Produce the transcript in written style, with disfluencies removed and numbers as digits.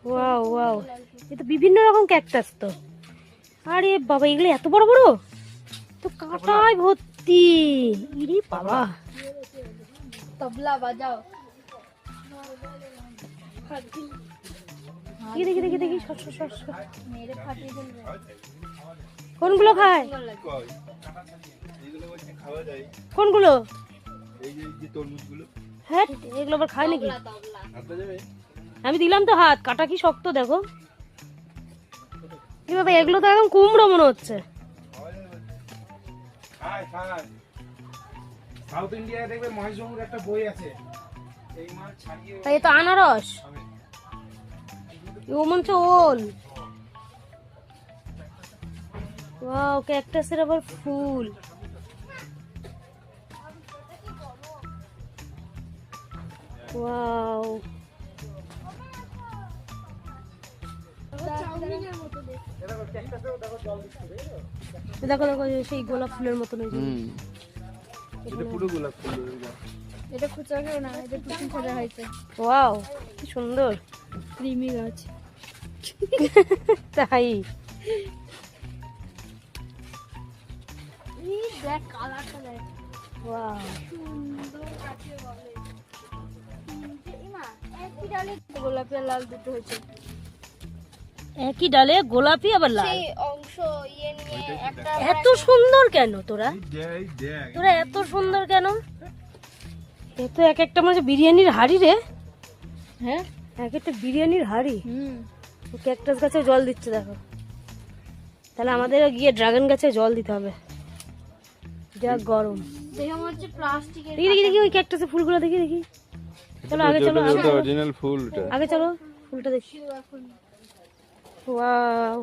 Wow wow, এ তো বিভিন্ন রকম ক্যাকটাস তো। আরে বাবা, এগুলো এত বড় বড় তো, কাঁটায় ভর্তি। ইরি বাবা, তবলা বাজাও। দেখি দেখি দেখি দেখি, সর সর সর সর। মেরে ফাটিয়ে ফেলবে। কোনগুলো খায়? কোনগুলো? হ্যাঁ, এগুলো আবার খায় নাকি? আমি দিলাম তো হাত, কাটা কি শক্ত দেখো। কি বাবা, এগুলো তো একদম কুমড়ো মনে হচ্ছে। সাউথ ইন্ডিয়ায় দেখবে মহেশবাবুর একটা বই আছে, এই মাছ ছাড়িয়ে তাই তো আনারস, ও মনে হচ্ছে ওল। ওয়াও, ক্যাকটাসের আবার ফুল। ওয়াও, দেখো দেখো, সেই গোলাপ ফুলের মতন। এটা পুরো গোলাপ ফুল। এটা খুচরা কেউ না, এটা টুকুন সাজা হয়েছে। ওয়াও, কি সুন্দর ক্রিমি গাছ। তাই। এই দেখ কালারটা দেখ, ওয়াও, সুন্দর কাছে বলে। ইমা একই ডালে গোলাপি আর লাল দুটো হয়েছে। একই ডালে গোলাপি আবার লাল। সেই অংশ ইয়ে নিয়ে একটা এত সুন্দর কেন তোরা? তোরা এত সুন্দর কেন? এ তো এক একটা মানে বিরিয়ানির হাড়ি রে। হ্যাঁ এক একটা বিরিয়ানির হাড়ি। ক্যাকটাস গাছে জল দিচ্ছে দেখো। তাহলে আমাদের গিয়ে ড্রাগন গাছে জল দিতে হবে, যা গরম। দেখে মনে হচ্ছে প্লাস্টিকের। দেখি দেখি দেখি, ওই ক্যাকটাসের ফুলগুলো দেখি দেখি। চলো আগে চলো, আগে চলো। অরিজিনাল ফুল এটা। আগে চলো, ফুলটা দেখি। ওয়াও,